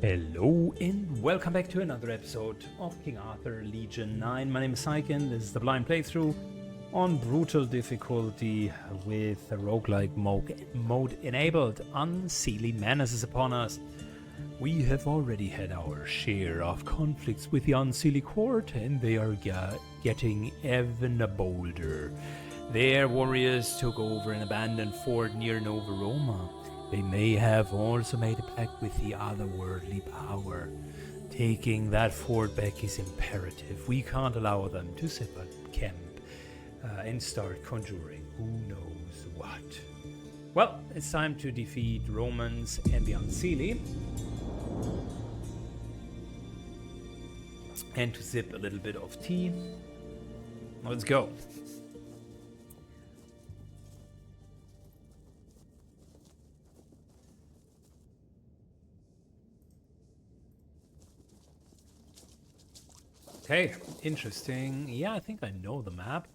Hello and welcome back to another episode of King Arthur Legion 9. My name is Syken, this is the blind playthrough on brutal difficulty with a roguelike mode enabled. Unseelie menace is upon us. We have already had our share of conflicts with the Unseelie court and they are getting even bolder. Their warriors took over an abandoned fort near Nova Roma. They may have also made a pact with the otherworldly power. Taking that fort back is imperative. We can't allow them to set up camp and start conjuring who knows what. Well, it's time to defeat Romans and the Unseelie. And to sip a little bit of tea. Let's go. Okay, interesting. Yeah, I think I know the map.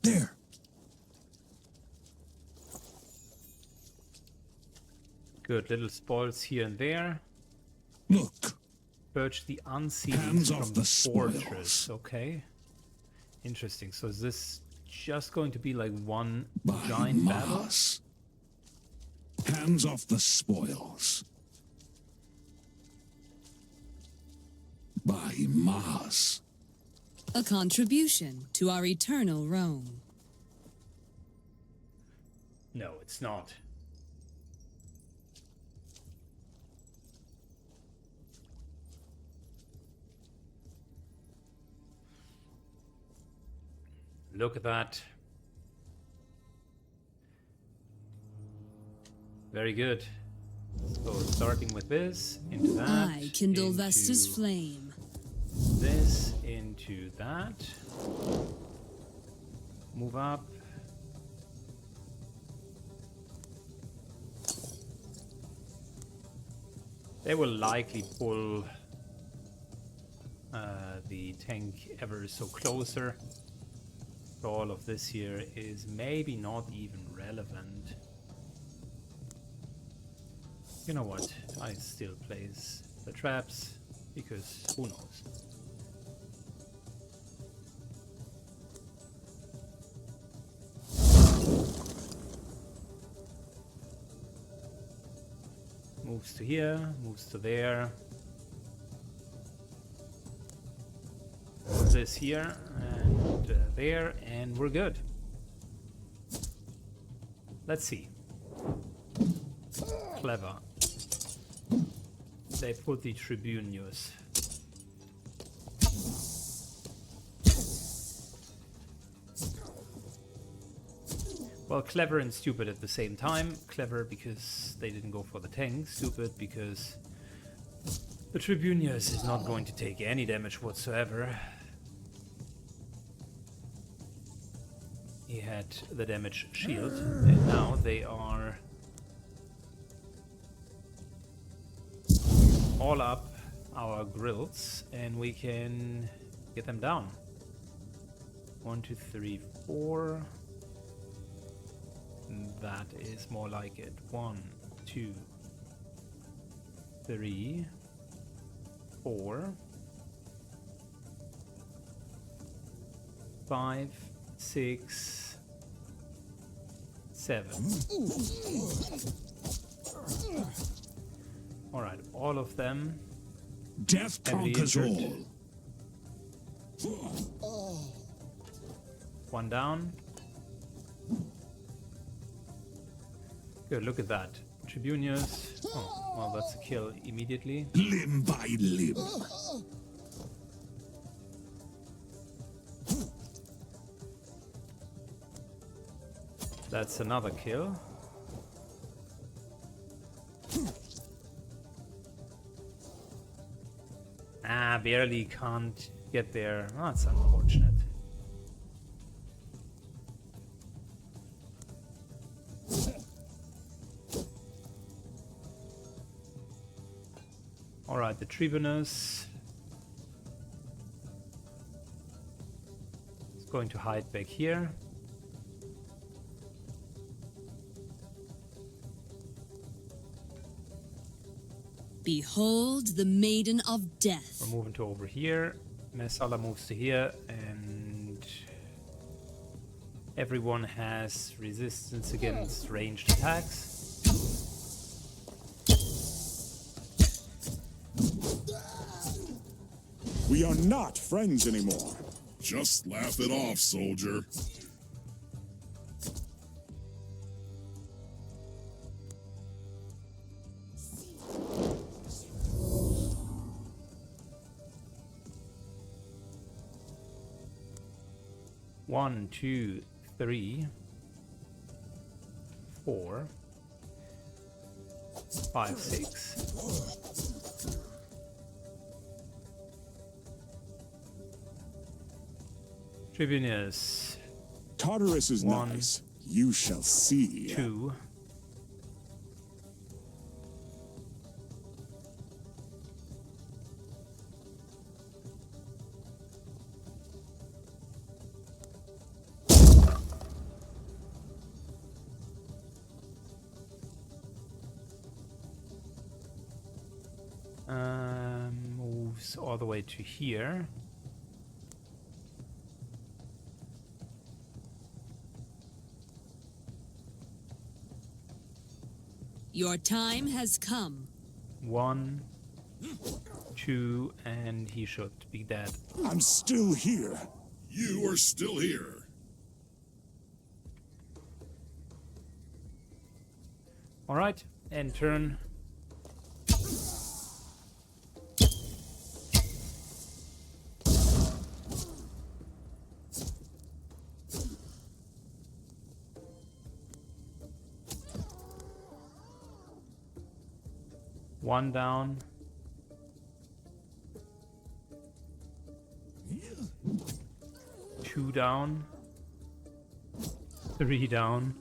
There. Good little spoils here and there. Look. Purge the Unseelie from the fortress. Okay. Interesting. So is this just going to be like one giant battle? Hands off the spoils. By Mars. A contribution to our eternal Rome. No, it's not. Look at that. Very good. So starting with this, into that. I kindle Vesta's flame. This, into that. Move up. They will likely pull the tank ever so closer. So all of this here is maybe not even relevant. You know what, I still place the traps, because who knows. Moves to here, moves to there. Put this here and there, and we're good. Let's see. Clever. They put the Tribunius. Well, clever and stupid at the same time. Clever because they didn't go for the tank. Stupid because the Tribunius is not going to take any damage whatsoever. He had the damage shield, and now they are all up our grills, and we can get them down. 1, 2, 3, 4. That is more like it. 1, 2, 3, 4, 5, 6, 7. All right, all of them. Death conquers all. One down. Good, look at that. Tribunius. Oh, well, that's a kill immediately. Limb by limb. That's another kill. Barely can't get there. Oh, that's unfortunate. Alright, the Tribunus is going to hide back here. Behold the Maiden of Death. We're moving to over here. Messala moves to here, and everyone has resistance against ranged attacks. We are not friends anymore. Just laugh it off, soldier. One, two, three, 4, 5, 6. Tribunus. Tartarus is 1, nice. You shall see. 2. Moves all the way to here. Your time has come. 1, 2, and he should be dead. I'm still here. You are still here. Alright, end turn. One down. 2 down. 3 down.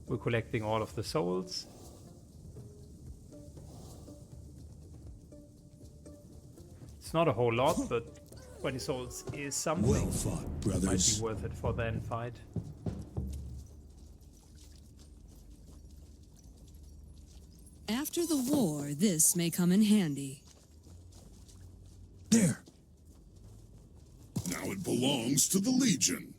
We're collecting all of the souls. It's not a whole lot, but 20 souls is something. Well fought, Might brothers. be worth it for the end fight. After the war, this may come in handy. There. Now it belongs to the Legion.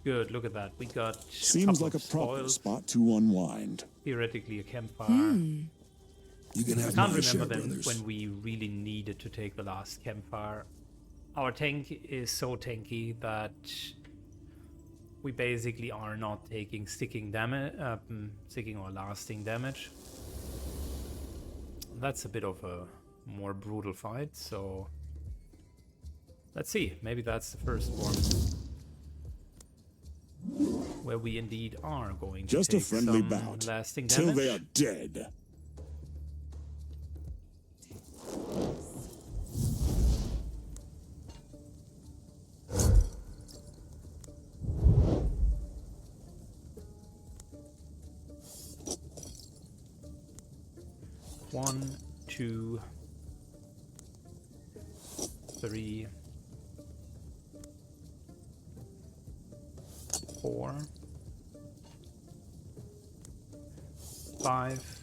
Good, look at that. We got Seems like a of proper spoils. spot to unwind. Theoretically a campfire. You can I have can't my share, remember then brothers. when we really needed to take the last campfire. Our tank is so tanky that we basically are not taking sticking damage, sticking or lasting damage. That's a bit of a more brutal fight, so let's see. Maybe that's the first one where we indeed are going to Just take a friendly some bout. lasting Till damage. they are dead. One, 2, 3, 4, 5,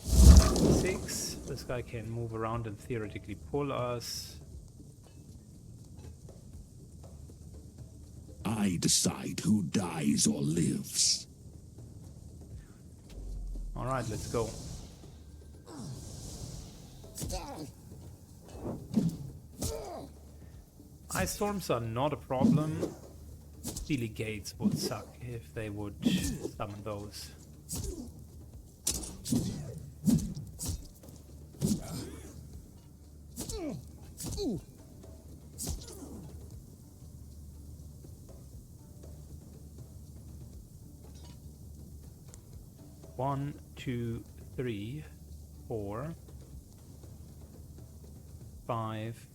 6. This guy can move around and theoretically pull us. I decide who dies or lives. Alright, let's go. Ice storms are not a problem. Steely gates would suck if they would summon those. One, 2, 3, 4, 5,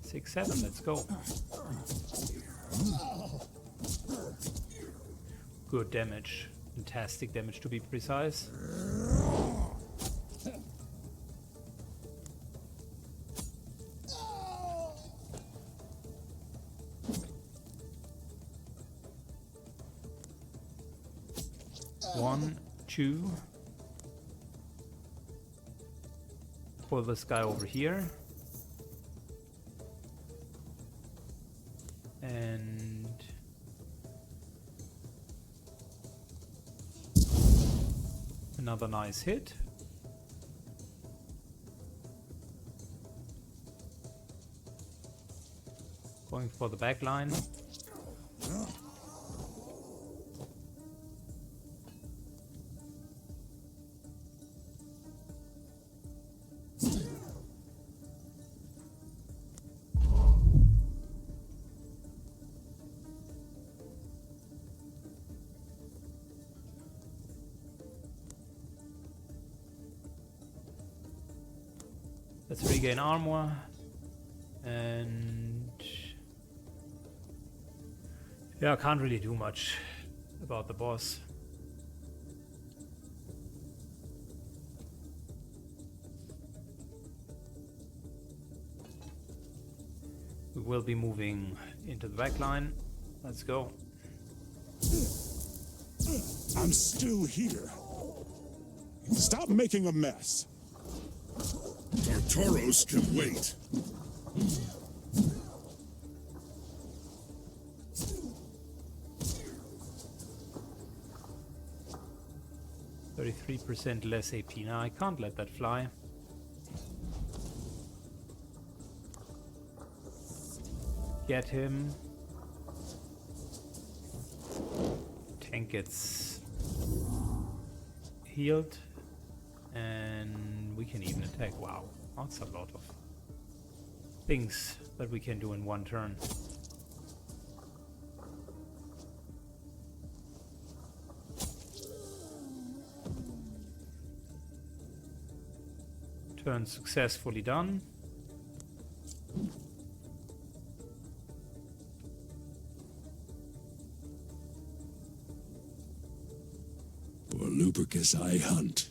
6, 7. Let's go. Good damage. Fantastic damage to be precise. 2. Pull this guy over here. And another nice hit. Going for the back line. Let's regain armor, and yeah, I can't really do much about the boss. We will be moving into the back line. Let's go. I'm still here. Stop making a mess. Tartaros can wait. %33 less AP. Now I can't let that fly. Get him. Tank gets healed. And we can even attack. Wow, that's a lot of things that we can do in one turn. Turn successfully done. For Lupercus I hunt.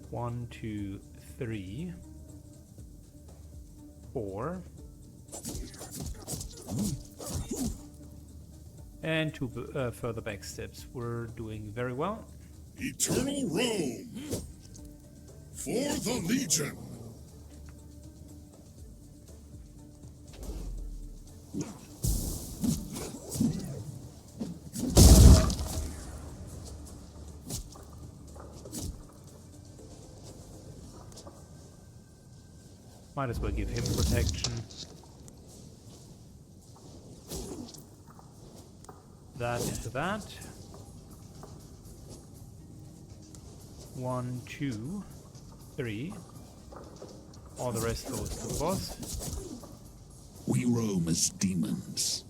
1, 2, 3, 4, and 2 further back steps. We're doing very well. Eternal Rome! For the Legion! Might as well give him protection. That into that. 1, 2, 3. All the rest goes to the boss. We roam as demons.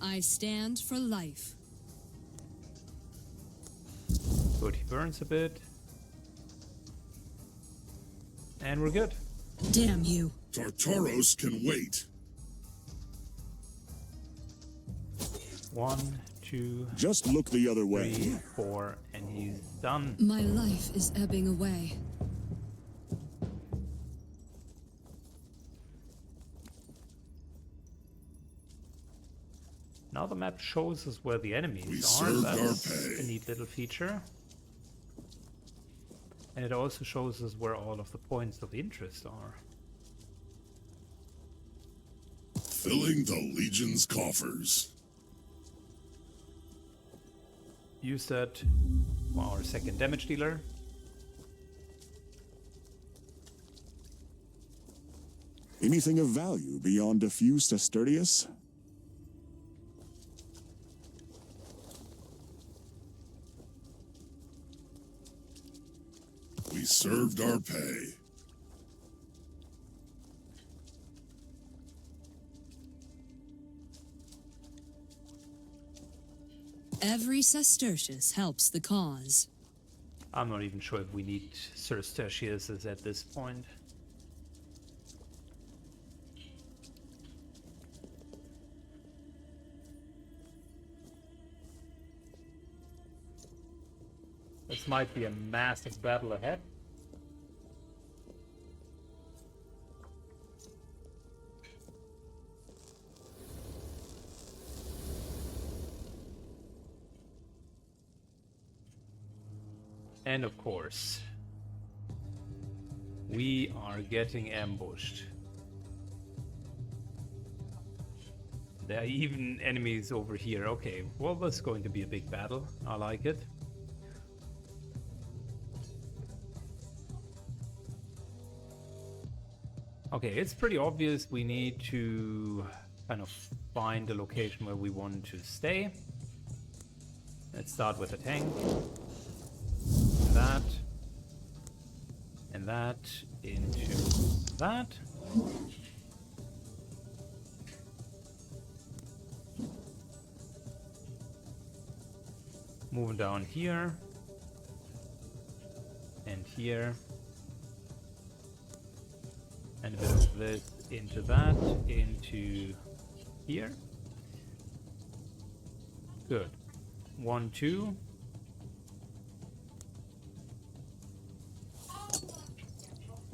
I stand for life. Good, he burns a bit. And we're good. Damn you. Tartaros can wait. 1, 2, Just look the other 3, way. 4, and he's done. My life is ebbing away. Now the map shows us where the enemies We are. served our That's pay. a neat little feature. And it also shows us where all of the points of interest are. Filling the Legion's coffers. Use that for our second damage dealer. Anything of value beyond diffuse Asturdius? We served our pay. Every sestertius helps the cause. I'm not even sure if we need Sir Tertius at this point. This might be a massive battle ahead. And of course, we are getting ambushed. There are even enemies over here. Okay, well, this is going to be a big battle. I like it. Okay, it's pretty obvious we need to kind of find a location where we want to stay. Let's start with a tank. That. And that into that. Moving down here. And here. And a bit of this into that, into here. Good. 1, 2.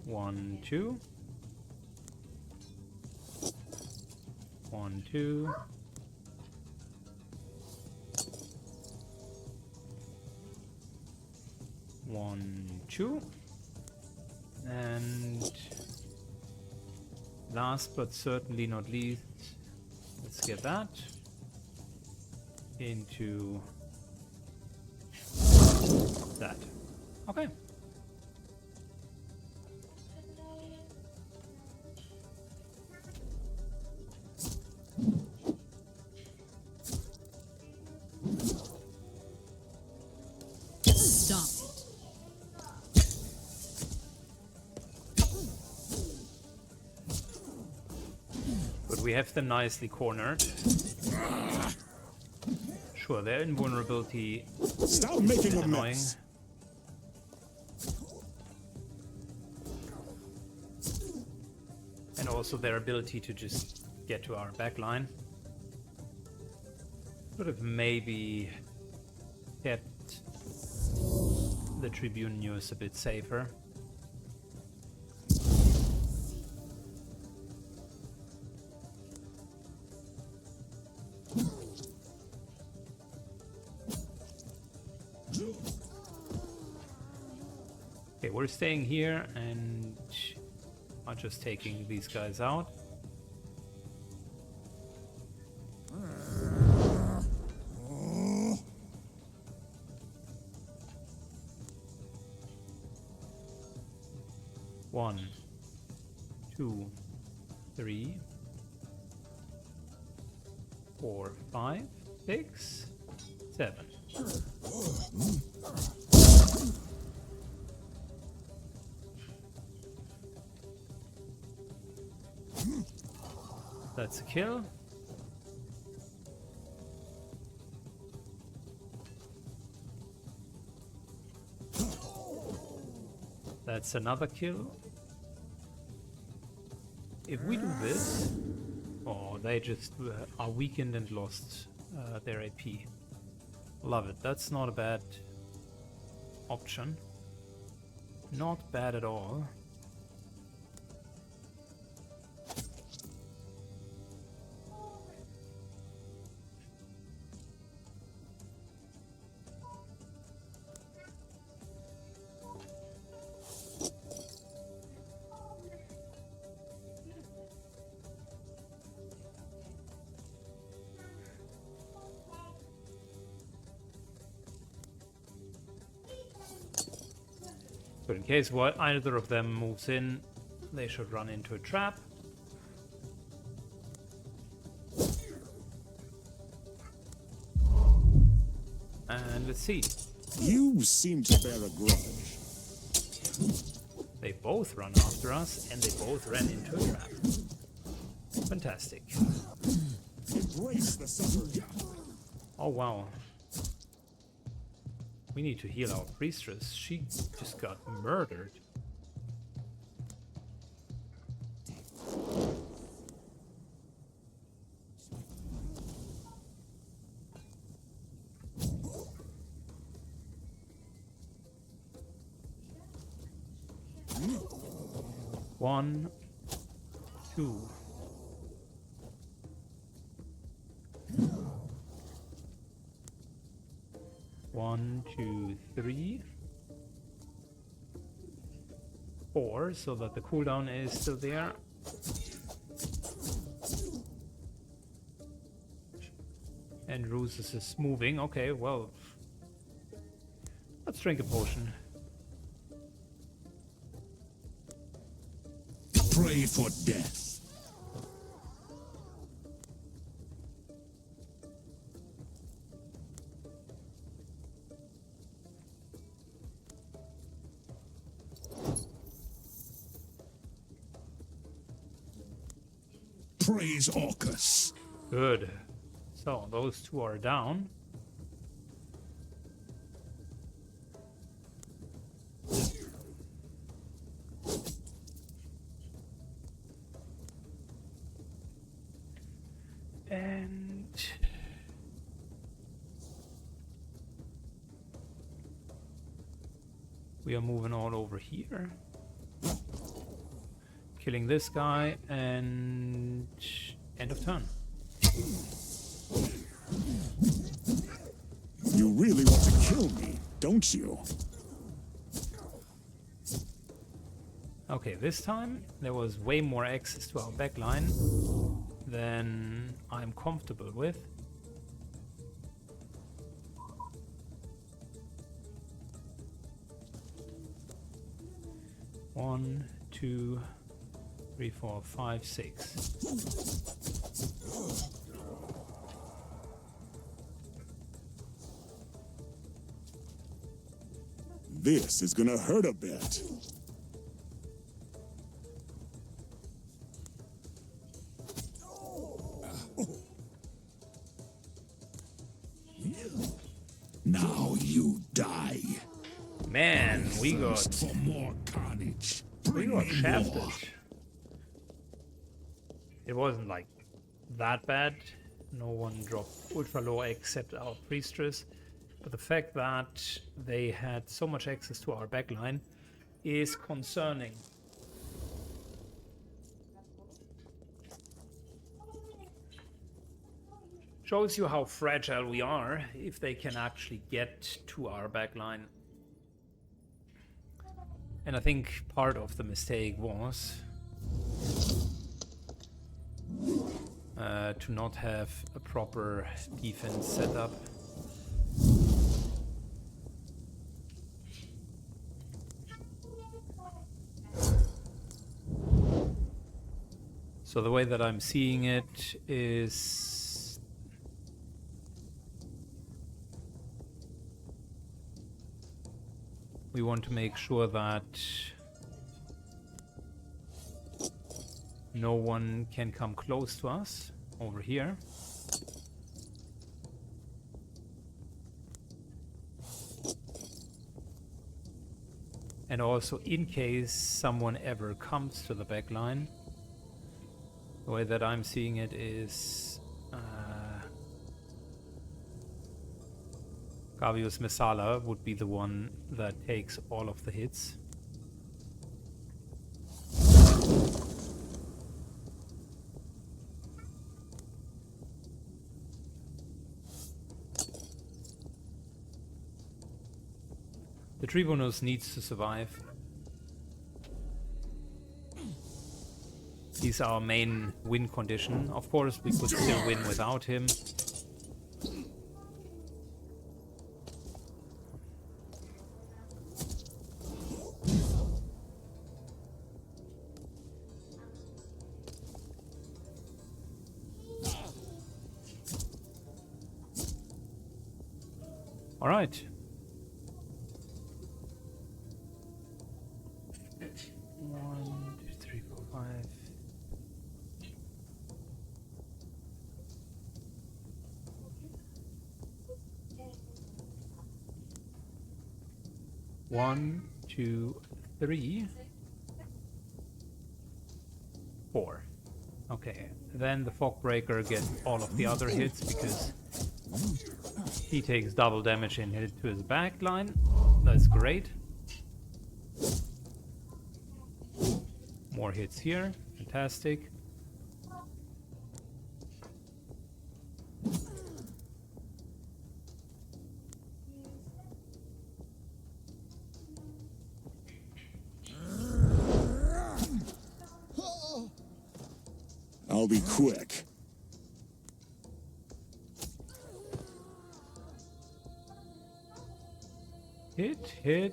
One, two. 1, 2. One, two. And last but certainly not least, let's get that into that. Okay. Stop it. But we have them nicely cornered. Sure, their invulnerability Stop making a annoying. mess. And also their ability to just get to our back line. Could have maybe kept the Tribune news a bit safer. Okay, we're staying here and are just taking these guys out. One, 2, 3, 4, 5, 6, 7. That's a kill. That's another kill. If we do this, oh, they just are weakened and lost their AP. Love it. That's not a bad option. Not bad at all. But in case either of them moves in, they should run into a trap. And let's see. You seem to bear a grudge. They both run after us, and they both ran into a trap. Fantastic. Embrace the suffering. Oh wow. We need to heal our priestess. She just got murdered. 1, 2. One, 2, 3, 4, so that the cooldown is still there. And Rusus is moving. Okay, well, let's drink a potion. Pray for death. Praise Orcus. Good. So those two are down. And we are moving all over here. Killing this guy, and end of turn. You really want to kill me, don't you? Okay, this time there was way more access to our backline than I'm comfortable with. One, 2, 3, 4, 5, 6. This is gonna hurt a bit. Now you die. Man, we got For more carnage. we got shafted. It wasn't like that bad. No one dropped ultra low except our priestess. But the fact that they had so much access to our backline is concerning. Shows you how fragile we are if they can actually get to our backline. And I think part of the mistake was to not have a proper defense set up. So the way that I'm seeing it is we want to make sure that no one can come close to us over here. And also, in case someone ever comes to the back line, the way that I'm seeing it is Gavius Messala would be the one that takes all of the hits. The Tribunus needs to survive. He's our main win condition. Of course, we could still win without him. All right. One, two, three, four, five. One, two, three, 4. Okay, then the Fogbreaker gets all of the other hits because he takes double damage and hit to his back line. That's great. More hits here. Fantastic. I'll be quick. Hit.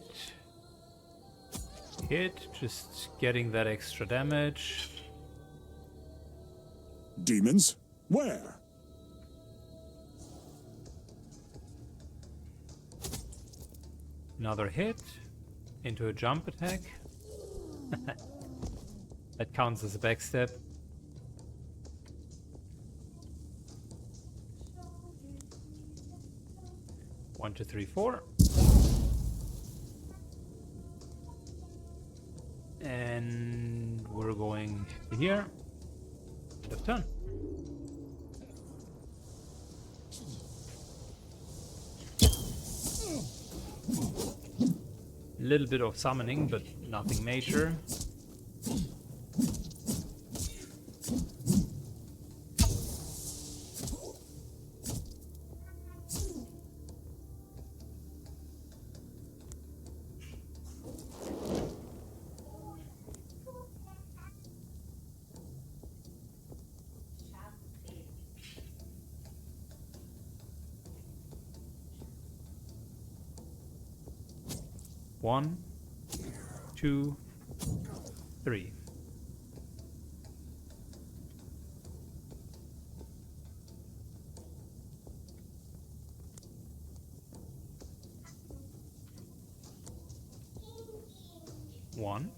Just getting that extra damage. Demons? Where? Another hit into a jump attack. That counts as a backstep. One, two, three, four. And we're going to here. End of turn. A little bit of summoning, but nothing major. One, two, three. One,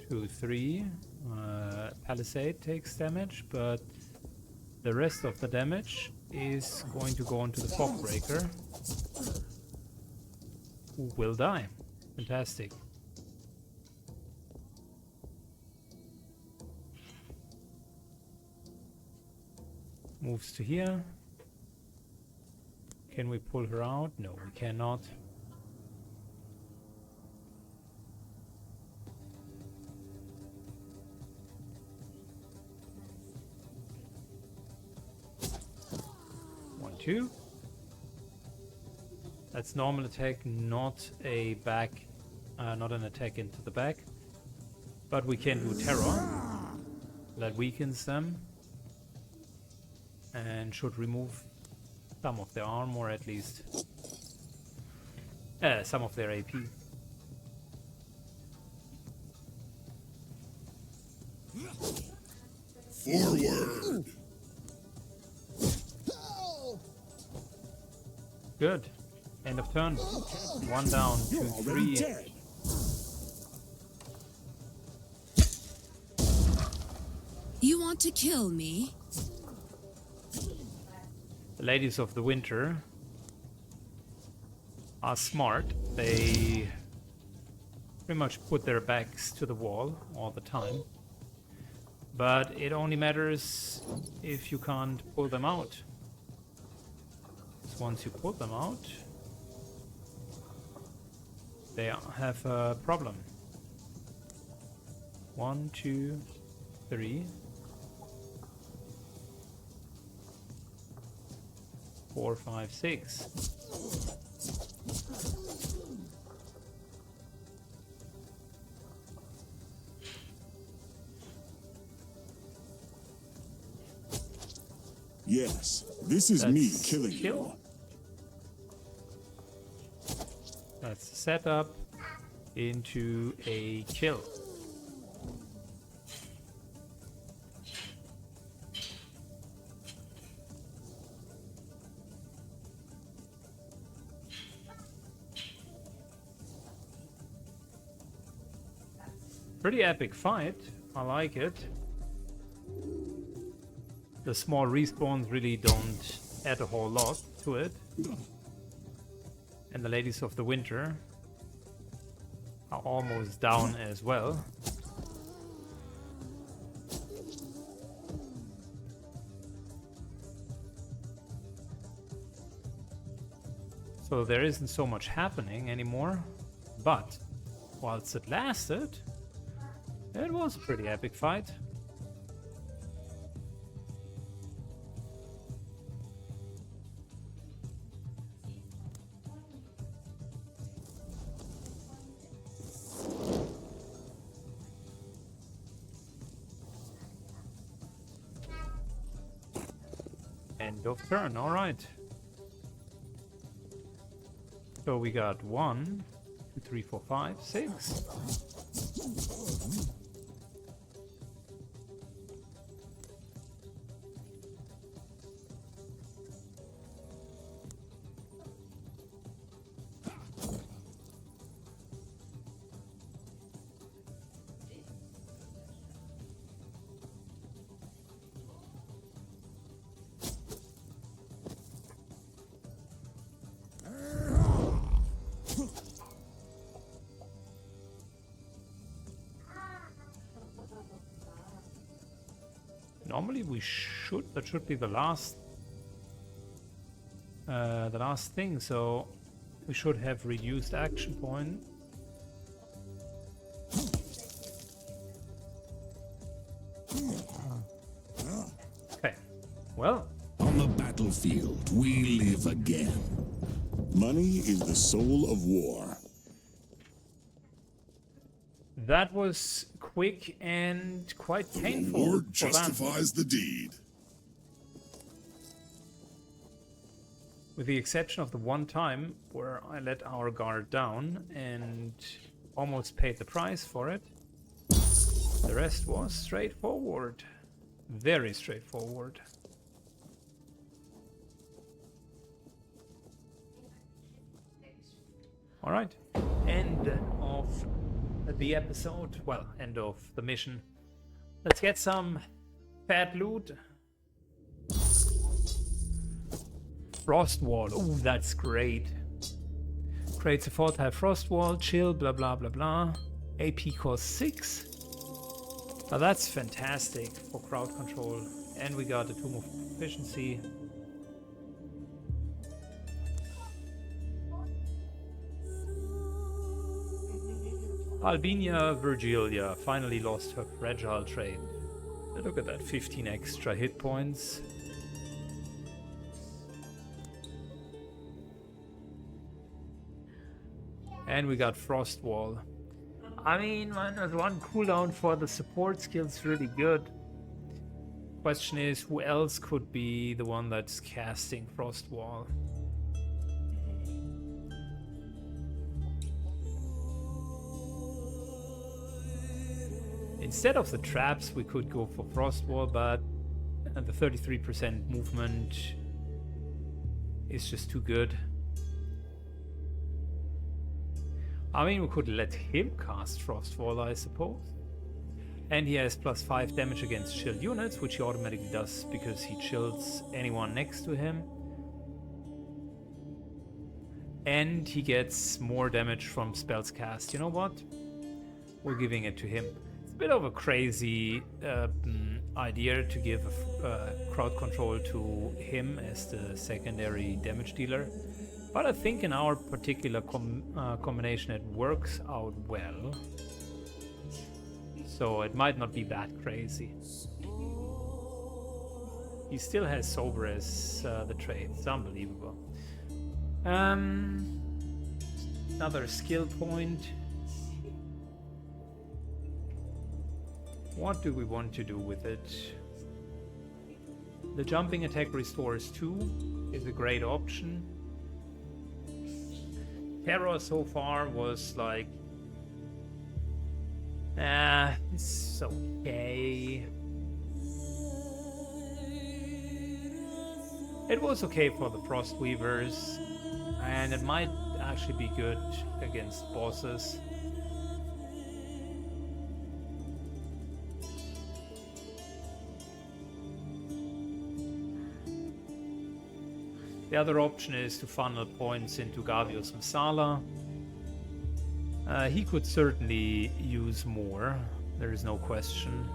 two, three. Palisade takes damage, but the rest of the damage is going to go onto the Fog Breaker, who will die. Fantastic. Moves to here. Can we pull her out? No, we cannot. One, two. That's normal attack, not a back, not an attack into the back. But we can do terror. That weakens them. And should remove some of their armor at least. Some of their AP. Forward! Good. End of turn. One down, You're two, already three. dead. You want to kill me? The ladies of the winter are smart. They pretty much put their backs to the wall all the time. But it only matters if you can't pull them out. So once you pull them out, they have a problem. One, two, three. 4, 5, 6. Yes, this is That's me killing kill. you. That's the setup into a kill. Pretty epic fight. I like it. The small respawns really don't add a whole lot to it. And the ladies of the winter are almost down as well. So there isn't so much happening anymore, but whilst it lasted, it was a pretty epic fight. End of turn, alright. So we got 1, 2, 3, 4, 5, 6. Normally that should be the last thing, so we should have reduced action point. Okay, well. On the battlefield, we live again. Money is the soul of war. That was quick and quite painful. War for justifies the deed. With the exception of the one time where I let our guard down and almost paid the price for it. The rest was straightforward. Very straightforward. Alright. End of the episode. Well, end of the mission. Let's get some fat loot. Frost wall. Oh, that's great. Creates a 4-type frost wall. Chill, blah blah blah blah. AP cost 6. Now that's fantastic for crowd control. And we got a Tomb of Proficiency. Albinia Virgilia finally lost her fragile trait. Look at that, 15 extra hit points. And we got Frost Wall. I mean, one cooldown for the support skill's really good. Question is, who else could be the one that's casting Frost Wall? Instead of the traps, we could go for Frost Wall, but the 33% movement is just too good. I mean, we could let him cast Frost Wall, I suppose. And he has +5 damage against shield units, which he automatically does because he chills anyone next to him. And he gets more damage from spells cast. You know what? We're giving it to him. It's a bit of a crazy idea to give crowd control to him as the secondary damage dealer. But I think in our particular combination it works out well. So it might not be that crazy. He still has Sober as the trait. It's unbelievable. Another skill point. What do we want to do with it? The jumping attack restores 2 is a great option. Terror so far was like, it's okay. It was okay for the Frost Weavers, and it might actually be good against bosses. The other option is to funnel points into Gavios Masala. He could certainly use more, there is no question.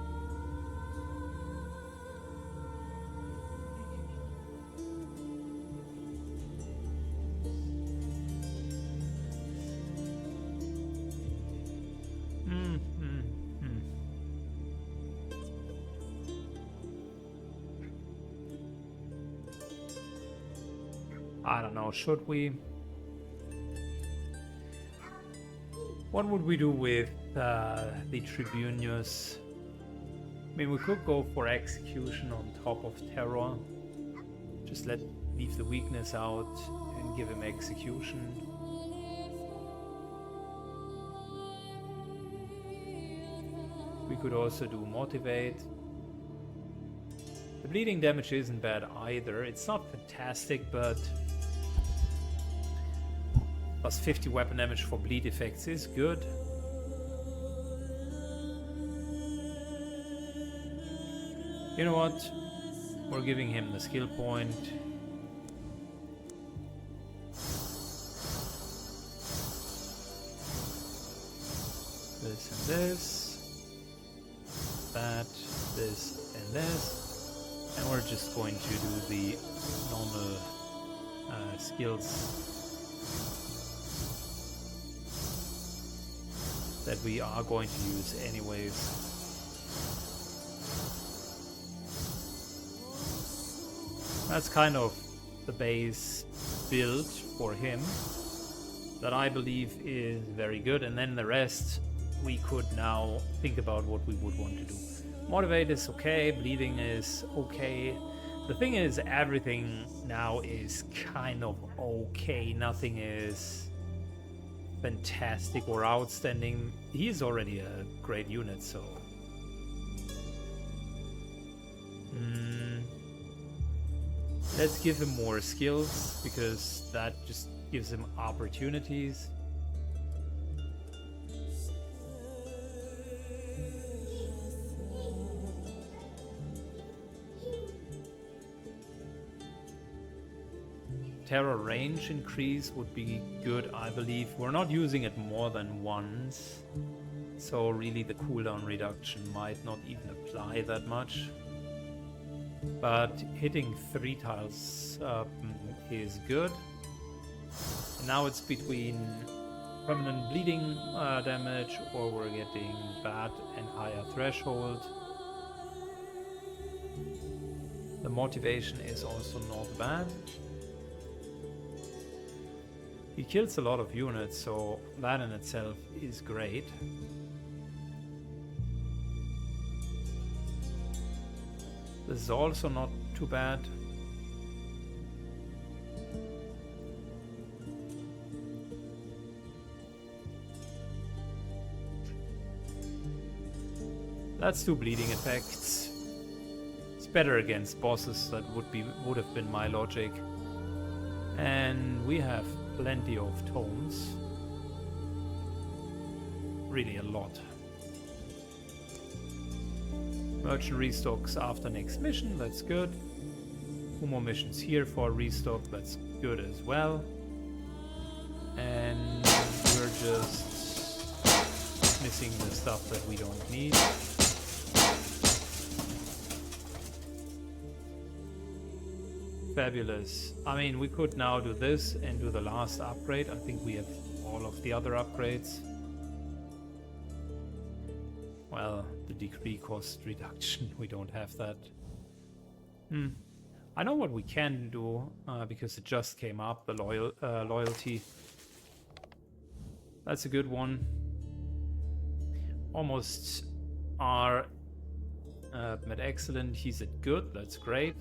I don't know, should we? What would we do with the Tribunius? I mean, we could go for execution on top of terror. Just leave the weakness out and give him execution. We could also do motivate. The bleeding damage isn't bad either. It's not fantastic, but plus 50 weapon damage for bleed effects is good. You know what? We're giving him the skill point. This and this. That, this and this. And we're just going to do the normal skills that we are going to use anyways. That's kind of the base build for him that I believe is very good, and then the rest we could now think about what we would want to do. Motivate is okay, bleeding is okay. The thing is, everything now is kind of okay. Nothing is fantastic or outstanding. He's already a great unit, so let's give him more skills, because that just gives him opportunities. Terror range increase would be good, I believe. We're not using it more than once, so really the cooldown reduction might not even apply that much. But hitting 3 tiles is good. And now it's between permanent bleeding damage, or we're getting bad and higher threshold. The motivation is also not bad. He kills a lot of units, so that in itself is great. This is also not too bad. Let's do bleeding effects. It's better against bosses, that would have been my logic. And we have plenty of tomes. Really a lot. Merchant restocks after next mission, that's good. 2 more missions here for restock, that's good as well. And we're just missing the stuff that we don't need. Fabulous. I mean, we could now do this and do the last upgrade. I think we have all of the other upgrades. Well, the decree cost reduction, we don't have that. I know what we can do, because it just came up, the loyalty. That's a good one. Almost are at excellent, he's at good, that's great.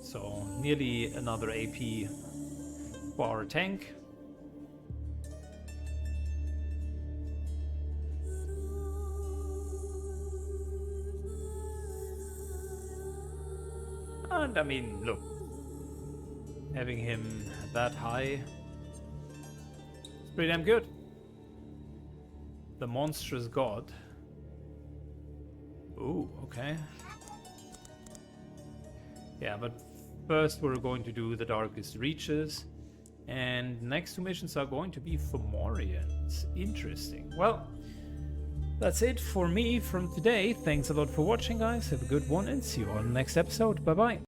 So nearly another AP for our tank. And I mean, look, having him that high is pretty damn good. The monstrous god. Ooh, okay. Yeah, but first we're going to do the Darkest Reaches, and next 2 missions are going to be Fomorians. Interesting. Well, that's it for me from today. Thanks a lot for watching, guys. Have a good one, and see you on the next episode. Bye bye.